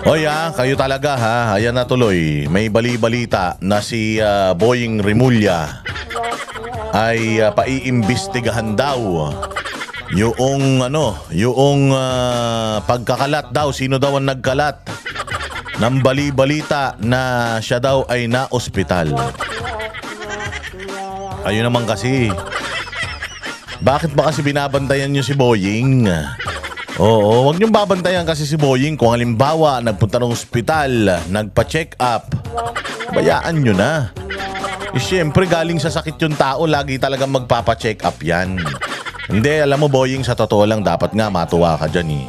Oy kayo talaga ha. Ayan na tuloy. May bali-balita na si Boying Rimulya ay paiimbestigahan daw yung pagkakalat daw. Sino daw ang nagkalat ng bali-balita na siya daw ay na-ospital. Ayun naman kasi. Bakit ba kasi binabantayan nyo si Boying? Oo, wag niyong babantayan kasi si Boying. Kung halimbawa, nagpunta ng ospital, nagpa-check up, bayaan nyo na. Siyempre, galing sa sakit yung tao, lagi talagang magpapa-check up yan. Hindi, alam mo Boying, sa totoo lang, dapat nga matuwa ka dyan eh.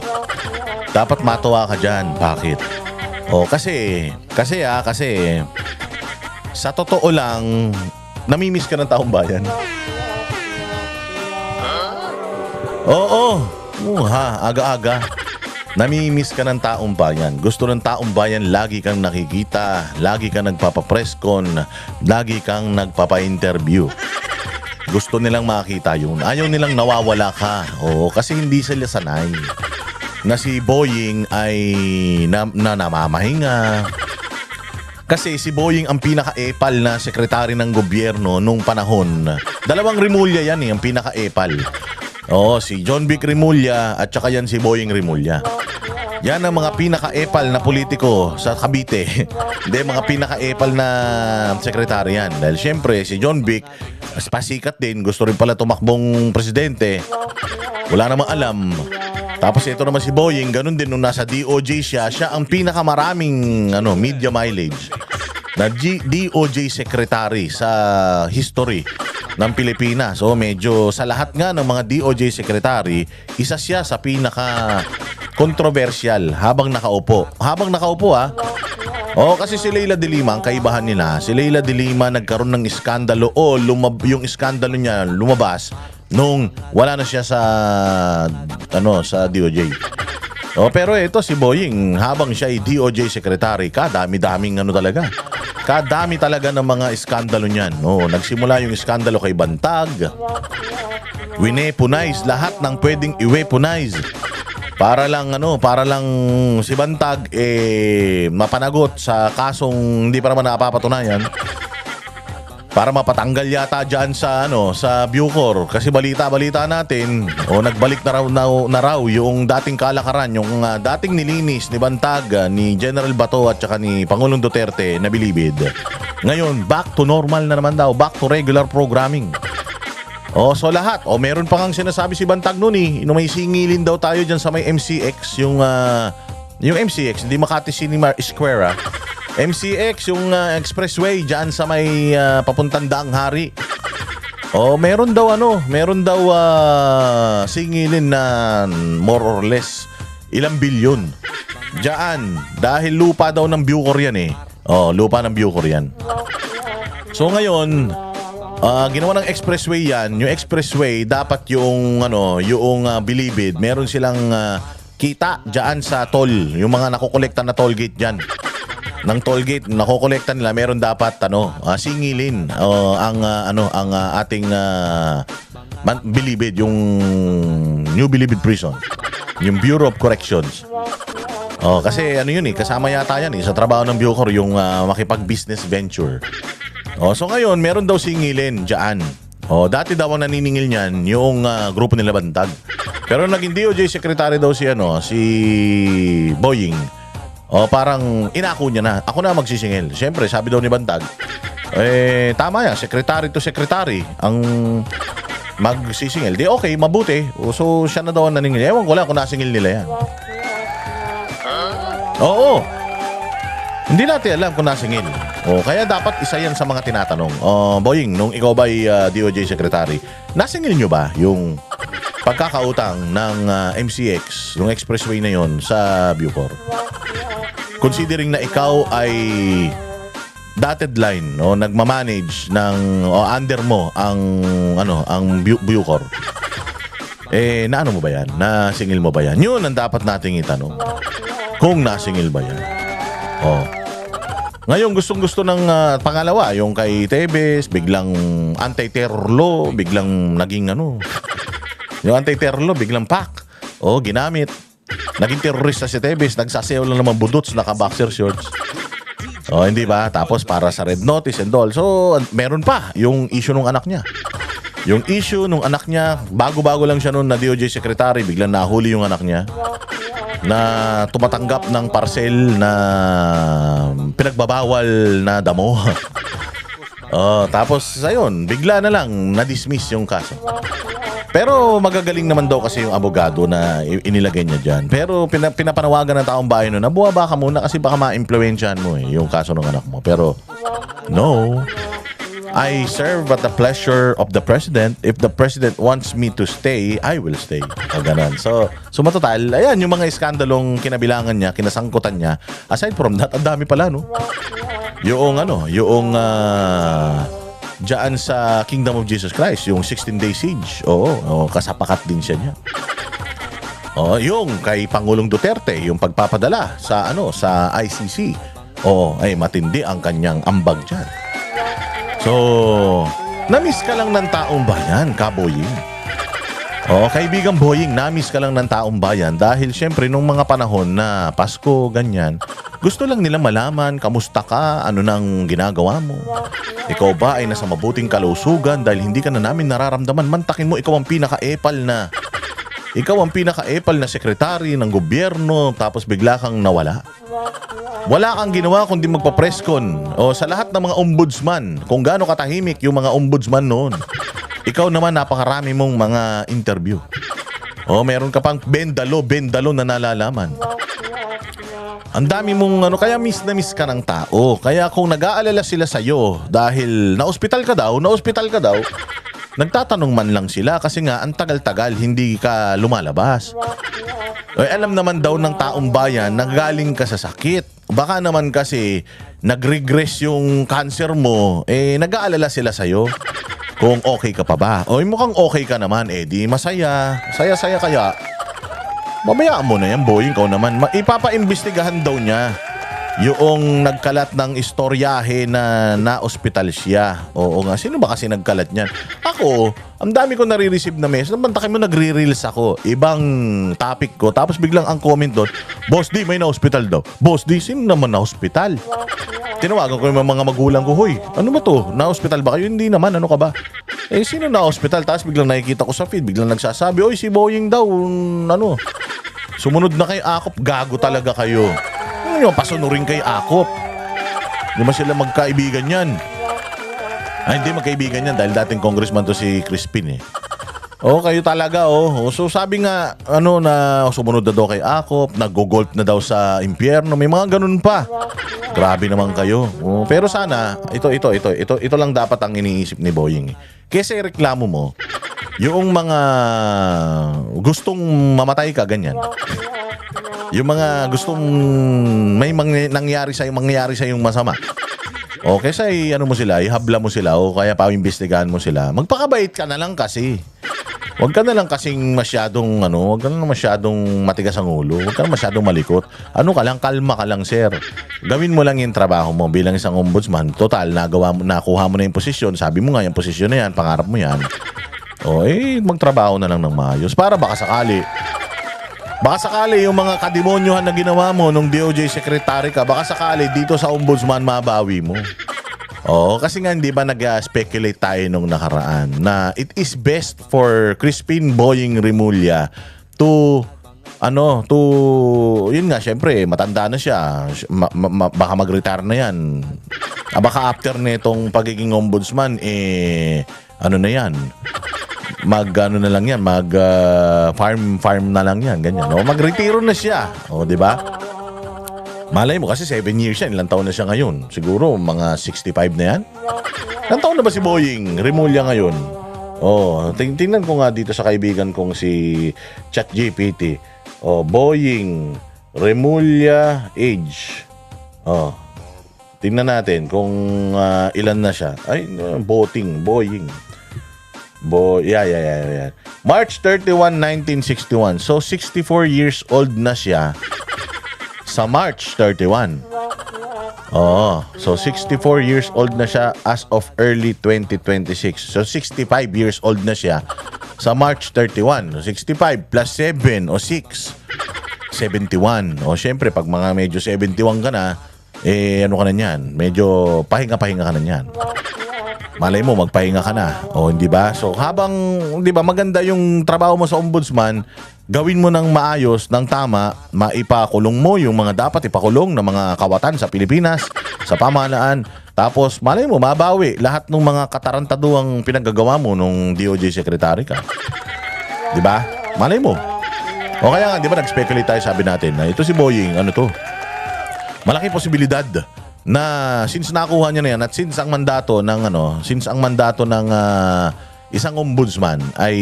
Dapat matuwa ka dyan. Bakit? Kasi, sa totoo lang, namimiss ka ng taong bayan. Oo, aga-aga. Namimiss ka ng taong bayan. Gusto ng taong bayan, lagi kang nakikita, lagi kang nagpapapreskon, lagi kang nagpapa-interview. Gusto nilang makita yun. Ayaw nilang nawawala ka. Oo, kasi hindi sila sanay na si Boying ay namamahinga. Kasi si Boying ang pinaka-epal na sekretary ng gobyerno nung panahon. Dalawang Rimulya yan ang pinaka-epal. Si John Vic Rimulya at saka yan si Boying Rimulya. Yan ang mga pinaka-epal na politiko sa Cavite. Hindi, mga pinaka-epal na sekretary yan. Dahil syempre si John Vic, pasikat din, gusto rin pala tumakbong presidente. Wala namang alam. Tapos ito naman si Boying, ganun din nung nasa DOJ siya ang pinakamaraming media mileage na DOJ secretary sa history ng Pilipinas. So medyo sa lahat nga ng mga DOJ secretary, isa siya sa pinaka controversial habang nakaupo. Kasi si Leila de Lima, ang kaibahan nila, si Leila de Lima nagkaroon ng iskandalo yung iskandalo niya lumabas nung wala na siya sa DOJ. Pero ito si Boying, habang siya ay DOJ secretary, kadami-daming talaga. Kadami talaga ng mga iskandalo niyan. Nagsimula yung iskandalo kay Bantag. Wineponize lahat ng pwedeng i-weaponize. Para lang si Bantag mapanagot sa kasong hindi pa naman napapatunayan. Para mapatanggal yata diyan sa Bucor, kasi balita natin nagbalik na raw yung dating kalakaran, yung dating nilinis ni Bantag, ni General Bato at saka ni Pangulong Duterte na bilibid. Ngayon back to normal na naman daw, back to regular programming. So lahat, meron pa ngang sinasabi si Bantag noon may singilin daw tayo diyan sa may MCX, yung MCX, hindi Makati Cinema Square MCX, yung expressway dyan sa may papuntang Daang Hari. Meron daw singilin na more or less ilang bilyon dyan, dahil lupa daw ng Bucor yan lupa ng Bucor yan. So ngayon, ginawa ng expressway yan. Yung expressway, dapat yung bilibid, meron silang kita dyan sa toll, yung mga nakokolekta na toll gate dyan. Ng toll gate nakokolekta nila, meron dapat singilin ang ating bilibid, yung New Bilibid Prison, yung Bureau of Corrections. Kasi kasama yata yan sa trabaho ng Bucor, yung makipag-business venture. So ngayon meron daw singilin diyan. Dati daw ang naniningil niyan yung grupo nila Bantag. Pero naging DOJ secretary daw si Boying. Parang inako niya na, ako na magsisingil. Siyempre, sabi daw ni Bantag, tama yan, secretary to secretary ang magsisingil. Di okay, mabuti. So, siya na daw ang naningil. Ewan ko lang kung nasingil nila yan. Oo. Hindi natin alam kung nasingil. Kaya dapat isa yan sa mga tinatanong. Boying, nung ikaw ba'y DOJ secretary, nasingil nyo ba yung pagkakautang ng MCX, yung expressway na yon sa Bucor? Considering na ikaw ay dotted line, nagmamanage ng under mo ang Bucor. Naano mo ba yan? Nasingil mo ba yan? Yun ang dapat nating itanong. Kung nasingil ba yan? Ngayon gustong-gusto ng pangalawa, yung kay Tebes, biglang anti-terror law, biglang naging yung anti-terror law biglang ginamit Naging terorista si Tevez, nagsasayaw lang naman budots, naka-boxer shorts. Oh, hindi ba? Tapos para sa red notice and all. So, meron pa yung issue ng anak niya. Yung issue nung anak niya, bago-bago lang siya noon na DOJ secretary, biglang nahuli yung anak niya na tumatanggap ng parcel na pinagbabawal na damo. Oh, tapos ayun, bigla na lang na-dismiss yung kaso. Pero magagaling naman daw kasi yung abogado na inilagay niya dyan. Pero pinapanawagan ng taong bayan na buwaba ka muna kasi baka ma-impluwensyahan mo yung kaso ng anak mo. Pero no, I serve at the pleasure of the president. If the president wants me to stay, I will stay. O ganun. So matotal, ayan yung mga iskandalong kinabilangan niya, kinasangkutan niya. Aside from that, ang dami pala, no? Yung diyan sa Kingdom of Jesus Christ, yung 16-day siege. Oo, kasapakat din siya niya. Yung kay Pangulong Duterte, yung pagpapadala sa sa ICC. Ay matindi ang kanyang ambag diyan. So, na-miss ka lang ng taong bayan, Boying. Kaibigan Boying, na-miss ka lang ng taong bayan dahil syempre nung mga panahon na Pasko, ganyan, gusto lang nila malaman, kamusta ka, ano nang ginagawa mo. Ikaw ba ay nasa mabuting kalusugan dahil hindi ka na namin nararamdaman. Mantakin mo, ikaw ang pinaka-epal na sekretary ng gobyerno tapos bigla kang nawala. Wala kang ginawa kundi magpa-presscon sa lahat ng mga ombudsman. Kung gaano katahimik yung mga ombudsman noon. Ikaw naman napakarami mong mga interview. Meron ka pang bendalo na nalalaman. Ang dami mong kaya miss na miss ka ng tao. Kaya kung nag-aalala sila sa'yo dahil na-ospital ka daw, nagtatanong man lang sila kasi nga ang tagal-tagal hindi ka lumalabas. Alam naman daw ng taong bayan na galing ka sa sakit. Baka naman kasi nag-regress yung cancer mo, nag-aalala sila sa'yo kung okay ka pa ba. Mukhang okay ka naman, di masaya. Saya-saya kaya. Babayaan mo na yan, Boying. Ikaw naman, ipapaimbestigahan daw niya yung nagkalat ng istoryahe na na-ospital siya. Oo nga, sino ba kasi nagkalat niyan? Ako, ang dami ko nare-receive na message. Nabantakin mo, nagre-reels ako. Ibang topic ko. Tapos biglang ang comment doon, Boss D, may na-hospital daw. Boss D, sino naman na-hospital? Tinawagan ko yung mga magulang ko, Hoy, ano ba to? Na-hospital ba kayo? Hindi naman, ano ka ba? Sino na-hospital? Tapos biglang nakikita ko sa feed, biglang nagsasabi, Oy, si Boying daw, sumunod na kay Akop, gago talaga kayo. Yung pasunurin kay Akop. Di ba sila magkaibigan yan? Hindi magkaibigan yan dahil dating congressman to si Crispin kayo talaga So sabi nga na sumunod na daw kay Akop, nag-golf na daw sa impyerno, may mga ganun pa. Grabe naman kayo. Pero sana ito lang dapat ang iniisip ni Boying. Kasi reklamo mo yung mga gustong mamatay ka ganyan. Yung mga gustong may mangyari sa yung masama. Kaysa mo sila, ihabla mo sila o kaya pa-imbestigahan mo sila. Magpakabait ka na lang kasi. Huwag ka na lang kasing masyadong huwag ka na masyadong matigas ang ulo. Huwag ka na masyadong malikot. Kalma ka lang, sir. Gawin mo lang yung trabaho mo bilang isang ombudsman. Total, nakuha mo na yung posisyon. Sabi mo nga yung posisyon na yan, pangarap mo yan. Magtrabaho na lang ng maayos. Para baka sakali yung mga kademonyohan na ginawa mo nung DOJ secretary ka, baka sakali dito sa ombudsman mabawi mo. Kasi nga hindi ba nag-speculate tayo nung nakaraan na it is best for Crispin Boying Remulla to yun nga, syempre matanda na siya, baka mag-retire na yan. Baka after nitong pagiging ombudsman na yan, na lang yan, farm na lang yan, ganyan. Mag-retiro na siya. Di ba? Malay mo kasi 7 years yan. Ilang taon na siya ngayon? Siguro mga 65 na yan. Ilang taon na ba si Boying Remulla ngayon? Tingnan ko nga dito sa kaibigan kong si ChatGPT. Boying Remulla age. Tingnan natin kung ilan na siya. Boying. Yeah. March 31, 1961. So 64 years old na siya sa March 31. So 64 years old na siya as of early 2026. So 65 years old na siya sa March 31. 65 plus 7 o 6. 71. O syempre, pag mga medyo 71 ka na, ano ka na niyan? Medyo pahinga-pahinga ka na niyan. Malay mo, magpahinga ka na. O, hindi ba? So, habang, hindi ba, maganda yung trabaho mo sa ombudsman, gawin mo ng maayos, ng tama, maipakulong mo yung mga dapat ipakulong ng mga kawatan sa Pilipinas, sa pamahalaan. Tapos, malay mo, mabawi lahat ng mga katarantaduang pinaggagawa mo nung DOJ secretary ka. Di ba? Malay mo. O kaya nga, di ba, nag-speculate tayo, sabi natin, na ito si Boying, ano to? Malaki posibilidad na since nakuha niya na yan at since ang mandato ng isang ombudsman ay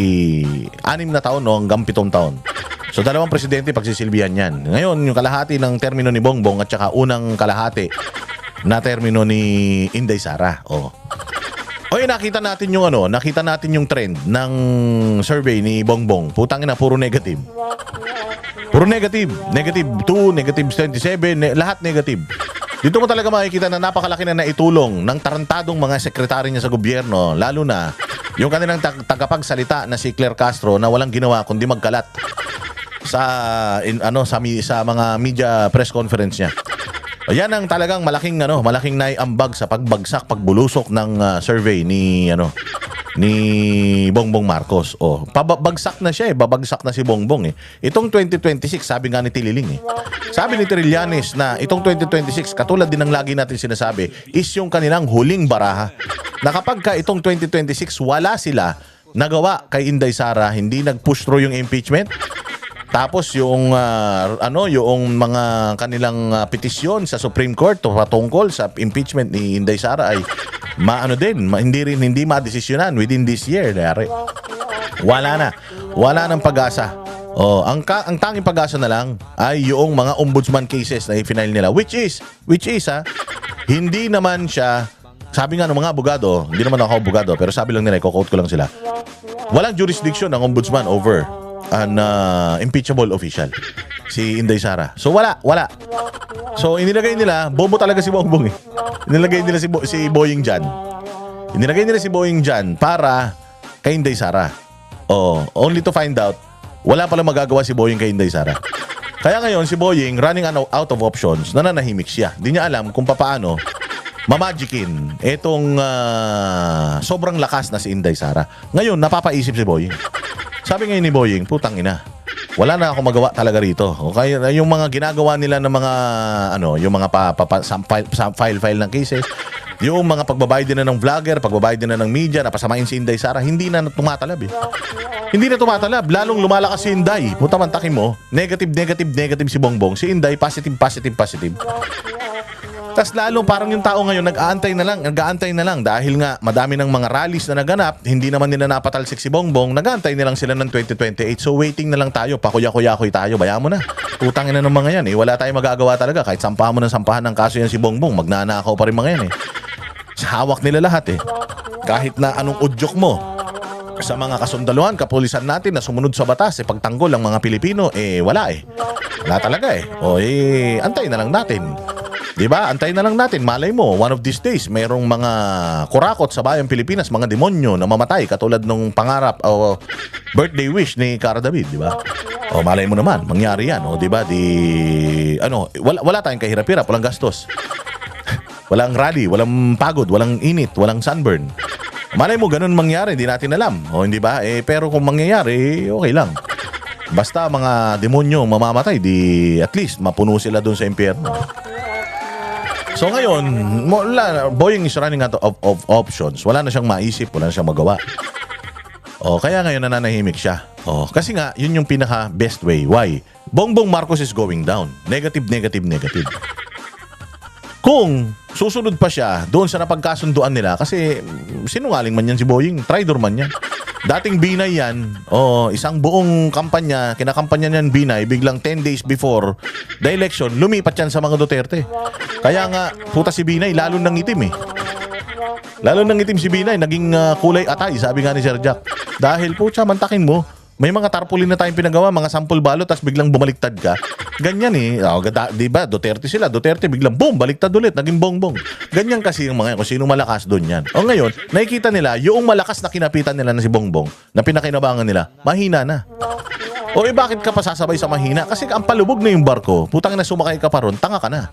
6 na taon o hanggang 7 taon. So 2 presidente pagsisilbihan yan. Ngayon, yung kalahati ng termino ni Bongbong at saka unang kalahati na termino ni Inday Sara. Oy, nakita natin yung trend ng survey ni Bongbong. Putang ina, puro negative. Puro negative. Negative 2, negative 27, lahat negative. Dito mo talaga makikita na napakalaki na naitulong ng tarantadong mga sekretary niya sa gobyerno, lalo na yung kanilang tagapagsalita na si Claire Castro na walang ginawa kundi magkalat sa mga media press conference niya. Yan ang talagang malaking naiambag sa pagbulusok ng survey ni Bongbong Marcos. Babagsak na siya babagsak na si Bongbong Itong 2026, sabi nga ni Tililing Sabi ni Trillanes na itong 2026, katulad din ng lagi natin sinasabi, is yung kanilang huling baraha. Na kapag ka itong 2026 wala sila nagawa kay Inday Sara, hindi nag-push through yung impeachment. Tapos yung yung mga kanilang petisyon sa Supreme Court patungkol sa impeachment ni Inday Sara ay hindi madesisyonan within this year. Wala nang pag-asa. Ang tanging pag-asa na lang ay yung mga ombudsman cases na i-file nila, which is hindi naman siya, sabi nga ng mga abogado, hindi naman ako abogado, pero sabi lang nila, i-quote ko lang sila, walang jurisdiction ng ombudsman over an impeachable official, si Inday Sara. So wala. So inilagay nila, bobo talaga si Bongbong Inilagay nila si Boying Jan. Inilagay nila si Boying Jan para kay Inday Sara. Only to find out, wala pala magagawa si Boying kay Inday Sara. Kaya ngayon si Boying running out of options, nananahimik siya. Di niya alam kung paano mamagicin etong sobrang lakas na si Inday Sara. Ngayon napapaisip si Boying. Sabi ngayon ni Boying, putang ina, wala na ako magawa talaga rito. Kaya yung mga ginagawa nila ng mga yung mga file ng cases, yung mga pagbabayad din na ng vlogger, pagbabayad din na ng media, napasamain si Inday Sara, hindi na tumatalab Hindi na tumatalab, lalong lumalakas si Inday. Puta mantakin mo, negative si Bongbong, si Inday positive. Tas lalo parang yung tao ngayon nag-aantay na lang dahil nga madami ng mga rallies na naganap, hindi naman nila napatalsik si Bongbong, nag-aantay na lang sila ng 2028. So waiting na lang tayo, pakuya-kuya-kuy tayo, bayaan mo na. Utangin na ng mga yan wala tayong magagawa talaga, kahit sampahan mo ng sampahan ng kaso yan si Bongbong, magnanakaw pa rin mga yan Hawak nila lahat Kahit na anong udyok mo sa mga kasundaluhan, kapulisan natin na sumunod sa batas, pagtanggol ang mga Pilipino, wala Wala talaga antay na lang natin. Diba? Antayin na lang natin. Malay mo, one of these days, mayroong mga kurakot sa bayang Pilipinas, mga demonyo na mamatay katulad nung pangarap o birthday wish ni Cara David, diba? Malay mo naman, mangyari yan. Diba? Wala tayong kahirap-hirap, walang gastos. Walang rally, walang pagod, walang init, walang sunburn. Malay mo, ganun mangyari, hindi natin alam. Hindi ba? Pero kung mangyayari, okay lang. Basta mga demonyo mamamatay, at least mapuno sila dun sa impyerno. So ngayon, Boying is running out of options. Wala na siyang maisip, wala na siyang magawa. Kaya ngayon nananahimik siya. Kasi nga, yun yung pinaka best way. Why? Bongbong Marcos is going down. Negative. Kung susunod pa siya doon sa napagkasunduan nila, kasi sinungaling man yan si Boying, traitor man yan. Dating Binay yan, isang buong kampanya, kinakampanya niyan Binay, biglang 10 days before the election, lumipat yan sa mga Duterte. Kaya nga, puta si Binay, lalo nang itim Lalo nang itim si Binay, naging kulay atay, sabi nga ni Sir Jack. Dahil putya, mantakin mo, may mga tarpaulin na tayong pinagawa, mga sampol balot, tapos biglang bumaliktad ka. Ganyan diba? Duterte sila. Duterte biglang boom, baliktad ulit, naging Bongbong. Ganyan kasi yung mga kung sino malakas doon yan. Ngayon, nakikita nila, yung malakas na kinapitan nila na si Bongbong, na pinakinabangan nila, mahina na. O bakit ka pa sasabay sa mahina? Kasi ang palubog na yung barko, putang ina sumakay ka pa ron, tanga ka na.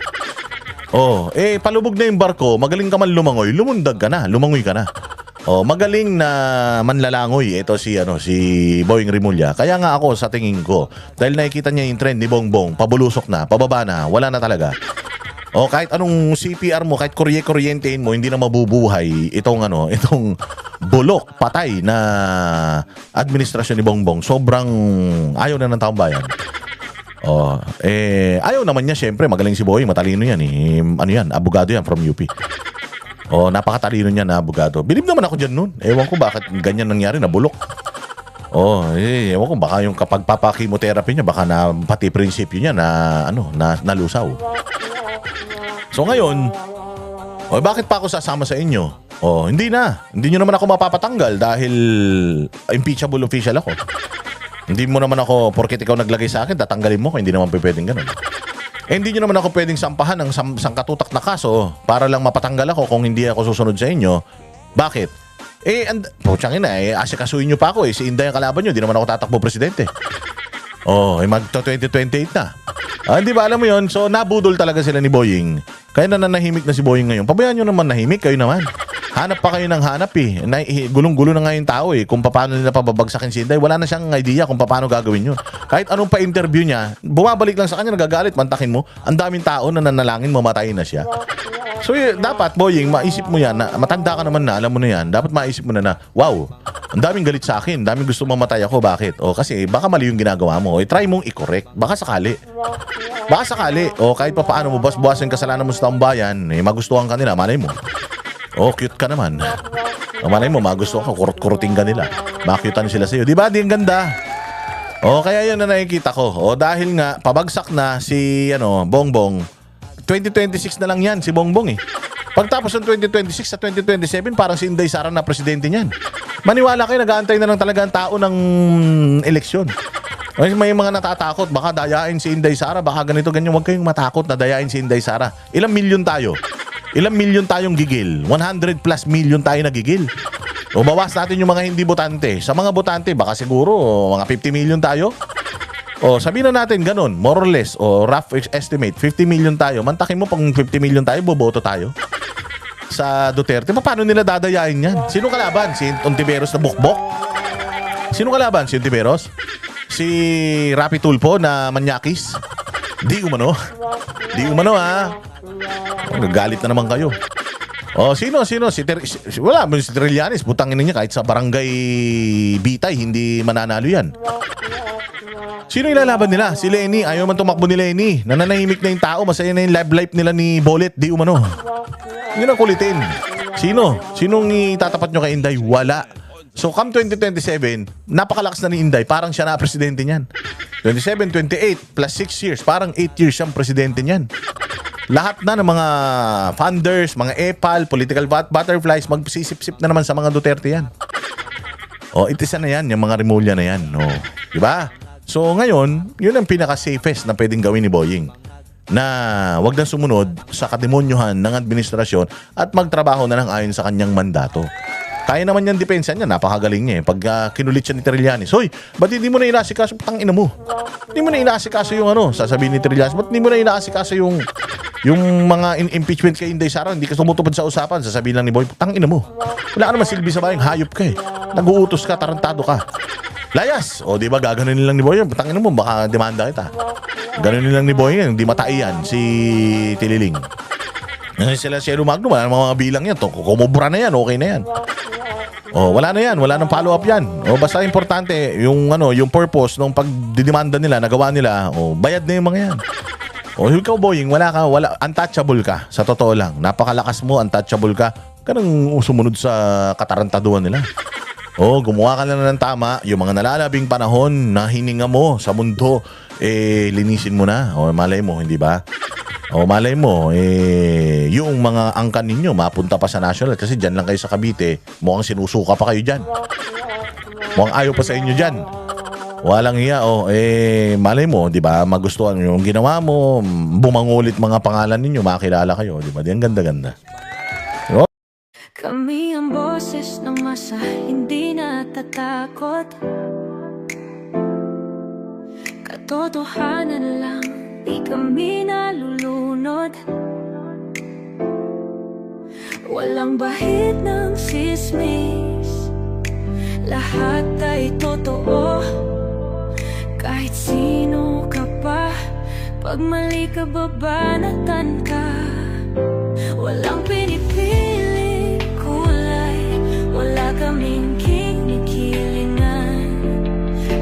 Palubog na yung barko, magaling ka man lumangoy, lumundag ka na, lumangoy ka na. Magaling na manlalangoy ito si Boying Rimulya. Kaya nga ako sa tingin ko, dahil nakikita niya yung trend ni Bongbong, pabulusok na, pababa na, wala na talaga. Kahit anong CPR mo, kahit kuryentehin mo, hindi na mabubuhay itong bulok, patay na administrasyon ni Bongbong. Sobrang ayaw na ng taong bayan. Ayaw naman niya, syempre, magaling si Boying, matalino yan eh. Abogado yan from UP. Napakatalino niya na abogado. Bilib naman ako dyan nun. Ewan ko bakit ganyan nangyari, nabulok. Ewan ko baka yung kapag papakimotherapy niya, baka na pati prinsipyo niya na nalusaw. So ngayon, bakit pa ako sasama sa inyo? Hindi na. Hindi nyo naman ako mapapatanggal dahil impeachable official ako. Hindi mo naman ako, porket ikaw naglagay sa akin, tatanggalin mo ko. Hindi naman pwedeng ganun. Hindi nyo naman ako pwedeng sampahan ng sangkatutak na kaso para lang mapatanggal ako kung hindi ako susunod sa inyo. Bakit? Putsang ina, asikasuhin nyo pa ako. Si Inday ang kalaban nyo, hindi naman ako tatakbo presidente. Magto 2028 na. Hindi ba alam mo yon? So nabudol talaga sila ni Boying. Kaya nananahimik na si Boying ngayon. Pabayaan nyo naman nahimik, kayo naman. Hanap pa kayo ng hanap eh. Gulong-gulo na nga yung tao eh. Kung paano nila pababagsakin si Inday, wala na siyang idea kung paano gagawin yun. Kahit anong pa-interview niya, bumabalik lang sa kanya, nagagalit, mantakin mo. Ang daming tao na nanalangin, mamatayin na siya. So dapat, Boying, maisip mo yan, na, matanda ka naman na, alam mo na yan, dapat maisip mo na, wow, ang daming galit sa akin, daming gusto mamatay ako, bakit? Kasi baka mali yung ginagawa mo. Try mong i-correct. Baka sakali. Kahit pa paano mo, buwasin kasalanan mo sa taong bayan, magustuhan ka nila, malay mo. Cute ka naman. Malay mo, magusto ka, kurut-kuruting ka nila. Makyutan sila sa'yo. Di ba? Di ang ganda. Kaya yun na nakikita ko. Dahil nga, pabagsak na si Bongbong, 2026 na lang yan, si Bongbong eh. Pagtapos ng 2026 sa 2027, parang si Inday Sara na presidente niyan. Maniwala kayo, nag-aantay na lang talaga ang tao ng eleksyon. May mga natatakot, baka dayain si Inday Sara, baka ganito, ganyan. Huwag kayong matakot na dayain si Inday Sara. Ilang milyon tayo? Ilang milyon tayong gigil? 100 plus million tayo na gigil. Bawas natin yung mga hindi botante. Sa mga botante, baka siguro mga 50 million tayo. Sabihin na natin ganun, more or less, rough estimate, 50 million tayo. Mantakin mo pang 50 million tayo, boboto tayo. Sa Duterte, paano nila dadayain yan? Sino kalaban? Si Ontiveros na bukbok? Sino kalaban? Si Ontiveros? Si Rapi Tulfo na manyakis? Di umano ha. Nagagalit na naman kayo. Sino? Wala, si Trillanes, putangin niya kahit sa barangay Bitay, hindi mananalo yan. Sino ilalaban nila? Si Lenny. Ayaw man tumakbo ni Lenny. Nananahimik na yung tao. Masaya na yung love life nila ni Bolet. Di umano. Yun ang kulitin. Sinong itatapat nyo kay Inday? Wala. So, come 2027, napakalakas na ni Inday. Parang siya na presidente niyan. 27, 28, plus 6 years. Parang 8 years siyang presidente niyan. Lahat na ng mga funders, mga EPAL, political butterflies, magsisip-sip na naman sa mga Duterte yan. Itisa na yan, yung mga Rimulya na yan. Diba? So ngayon, yun ang pinaka-safest na pwedeng gawin ni Boying. Na wag na sumunod sa kademonyohan ng administrasyon at magtrabaho na lang ayon sa kanyang mandato. Kaya naman yung depensa niya, napakagaling niya eh. Pag kinulit siya ni Trillanes, hoy, ba't hindi mo na inaasikaso? Tangina mo. Hindi mo na inaasikaso yung sasabihin ni Trillanes, ba't hindi mo na inaasikaso yung mga impeachment kay Inday Sara? Hindi ka tumutupad sa usapan, sasabihin lang ni Boy, tangina mo. Wala ka naman silbi sa bayang, hayop ka eh. Nag-uutos ka, tarantado ka. Layas! Di ba gaganunin lang ni Boy? Tangina mo, baka demanda kita. Ganunin lang ni Boy yan, hindi matai yan, si Tililing. Sila si Magno, mga bilang yan. Kumubra na yan, okay na yan. Wala na yan, wala nang follow-up yan. Basta importante, yung purpose ng pagdidemanda nila, nagawa nila, bayad na yung mga yan. Ikaw, Boying, wala, untouchable ka. Sa totoo lang, napakalakas mo, untouchable ka. Kanang sumunod sa katarantaduhan nila. Gumawa ka na ng tama, yung mga nalalabing panahon na hininga mo sa mundo, linisin mo na. Malay mo, hindi ba? Malay mo, yung mga angkan ninyo mapunta pa sa national kasi dyan lang kayo sa Cavite, mukhang sinusuka pa kayo dyan. Mukhang ayaw pa sa inyo dyan. Walang hiya, malay mo, di ba, magustuhan yung ginawa mo, bumangulit mga pangalan ninyo, makilala kayo, di ba? Di ang ganda-ganda. Kami ang boses ng masa, hindi natatakot. Totohanan lang, di kami nalulunod. Walang bahid ng sismis, lahat ay totoo. Kahit sino ka pa, pag mali ka babanatan ka. Walang pinipiling kulay, wala kaming kinikilingan.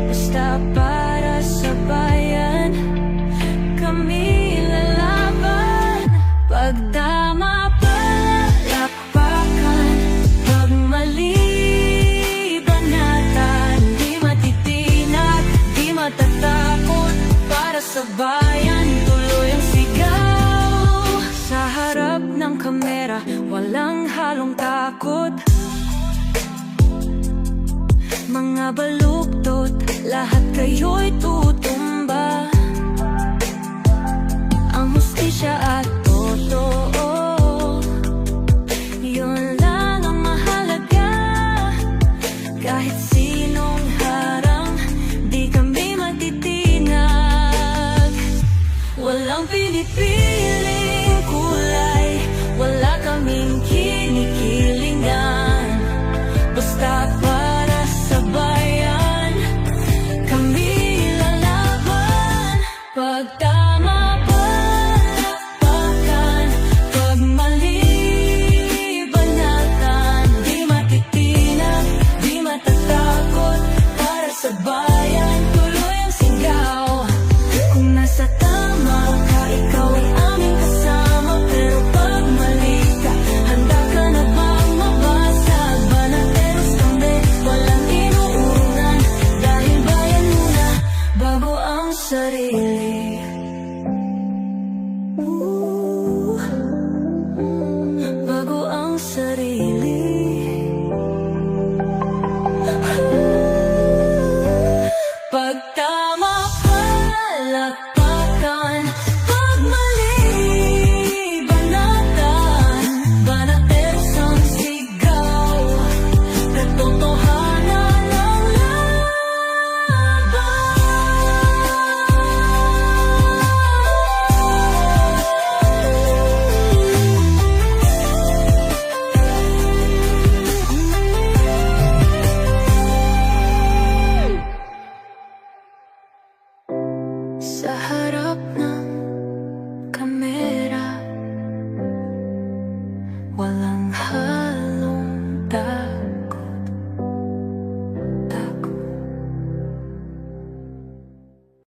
Basta para sa bayan, kami lalaban. Pagtama palakpakan, pag mali banatan. Di matitinag, di matatakot, para sa bayan tuloy ang sigaw. Sa harap ng kamera, walang halong takot. Mga baluktot, lahat kayo'y tutumba. Ang hustisya at totoo, yun lang ang mahalaga. Kahit sinong harang, di kami matitinag. Walang pinipiling kulay, wala kaming kinikilingan. Basta para sa bayan, kami lalaban. Pagtama palakpakan, pag mali banatan. Di matitinag, di matatakot, para sa bayan tuloy ang sigaw. Kung nasa tama ka, ikaw ay aming kasama. Pero pag mali ka, handa ka na bang mabasag? Banateros kami, walang inuunan. Dahil bayan muna, bago ang sarili. Bago ang sarili. Pagtama palakpakan, pag mali banatan. Banateros ang sigaw, katotohanan ang laban. Sa harap ng